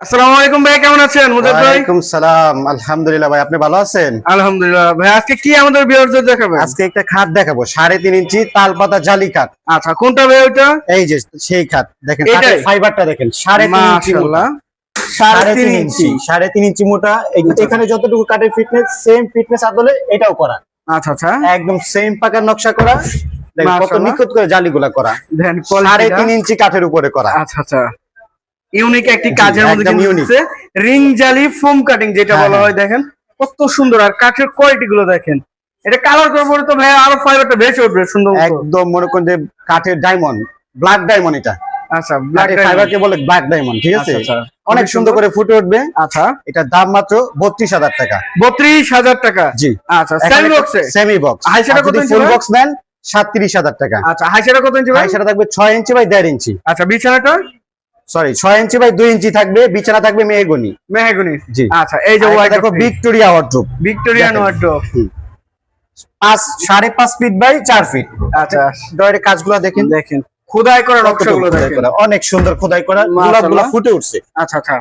আসসালামু আলাইকুম ভাই, কেমন আছেন? মুজাদ ভাই। ওয়ালাইকুম সালাম, আলহামদুলিল্লাহ ভাই, আপনি ভালো আছেন? আলহামদুলিল্লাহ ভাই, আজকে কি আমাদের ভিউয়ারদের দেখাবেন? আজকে একটা খাট দেখাবো, 3.5 ইঞ্চি তালপাতা জালি খাট। আচ্ছা, কোনটা ভাই ওইটা? এই যে সেই খাট দেখেন, এটাই? কাঠের ফাইবারটা দেখেন, 3.5 ইঞ্চি মোটা। মাশাআল্লাহ, 3.5 ইঞ্চি। 3.5 ইঞ্চি মোটা। এখানে যতটুকু কাঠের ফিটনেস, সেম ফিটনেস আদলে এটাও করা। আচ্ছা আচ্ছা, একদম সেম পাকার নকশা করা। দেখেন কত মাশাআল্লাহ। নিখুঁত করে জালিগুলা করা। দেন 3.5 ইঞ্চি কাঠের উপরে করা। আচ্ছা আচ্ছা, ইউনিক একটি জি, কাজের মধ্যে একদম কিন্তু unique। হচ্ছে রিং জালি ফোম কাটিং যেটা হ্যাঁ, বলা হয়। দেখেন কত সুন্দর, আর কাঠের কোয়ালিটি গুলো দেখেন। এটা কালার করার পরে তো ভাই আরো ফাইবারটা বেশি উঠবে সুন্দর মতো। একদম মনে করেন যে কাঠের ডায়মন্ড, ব্ল্যাক ডায়মন্ড। এটা আচ্ছা, ব্ল্যাক কাঠের ফাইবারকে বলে ব্ল্যাক ডায়মন্ড, ঠিক আছে? আচ্ছা আচ্ছা, অনেক সুন্দর করে ফুটে উঠবে। আচ্ছা, এটার দাম মাত্র 32,000 টাকা। 32,000 টাকা। জি, আচ্ছা, সেমি বক্সে। Semi box. হাই সেটা কত ইঞ্চি ফুল ভাই? বক্স নেন 37,000 টাকা। আচ্ছা, হাই সেটা কত ইঞ্চি ভাই? ভাই সেটা থাকবে 6 ইঞ্চি বাই 1.5 ইঞ্চি। আচ্ছা, বিছানাটা? সরি, 6 ইঞ্চি বাই 2 ইঞ্চি থাকবে। বিছানা থাকবে মেহগনি। মেহগনি। জি। আচ্ছা, এই যে আর এটা ওয়াইড দেখো ভিক্টোরিয়া ওয়ার্ডরোব। ভিক্টোরিয়ান দেখেন। ওয়ার্ডরোব। 5.5 feet by 4 feet. আচ্ছা, ডয়ের কাজগুলো দেখেন, দেখেন খোদাই করা কতটুকু নকশাগুলো খোদাই দেখেন। করা, অনেক সুন্দর খোদাই করা। মাশাআল্লাহ। গোলাপগুলো ফুটে উঠছে আচ্ছা আচ্ছা,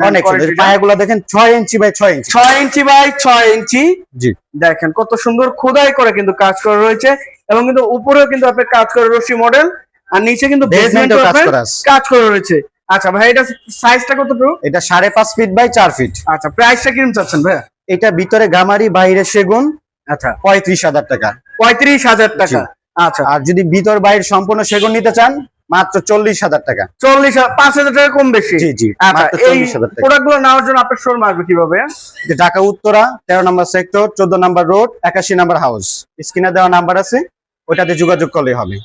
অনেক সুন্দর। পায়াগুলো দেখেন 6 inch by 6 inch. 6 inch by 6 ইঞ্চি। জি, দেখেন কত সুন্দর খোদাই করে কিন্তু কাজ করা রয়েছে, এবং কিন্তু উপরেও কিন্তু আপনার কাজ করা রশি মডেল, আর নিচে কিন্তু বেসমেন্টেও বেসমেন্টও কাজ করা আছে। কাজ করা রয়েছে। আচ্ছা ভাই, এটা সাইজটা কতটুকু? এটা 5.5 ফিট বাই 4 ফিট। আচ্ছা, প্রাইসটা কিরকম চাচ্ছেন ভাই? এটা ভিতরে গামারি, বাইরে সেগুন। আচ্ছা, 35,000 টাকা। 35,000 টাকা। জি। আচ্ছা, আর যদি ভিতর বাইরে সম্পূর্ণ সেগুন নিতে চান, মাত্র 40,000 টাকা। 5,000 টাকা কম বেশি। জি জি, আচ্ছা, মাত্র এই 40,000 টাকা। প্রোডাক্ট গুলো নেওয়ার জন্য আপনার শোরুম আসবে কিভাবে? যে ঢাকা উত্তরা 13 নম্বর সেক্টর, 14 নম্বর রোড, 81 নম্বর হাউস। স্ক্রিনে দেওয়া নাম্বার আছে, ওইটাতে যোগাযোগ করলে হবে।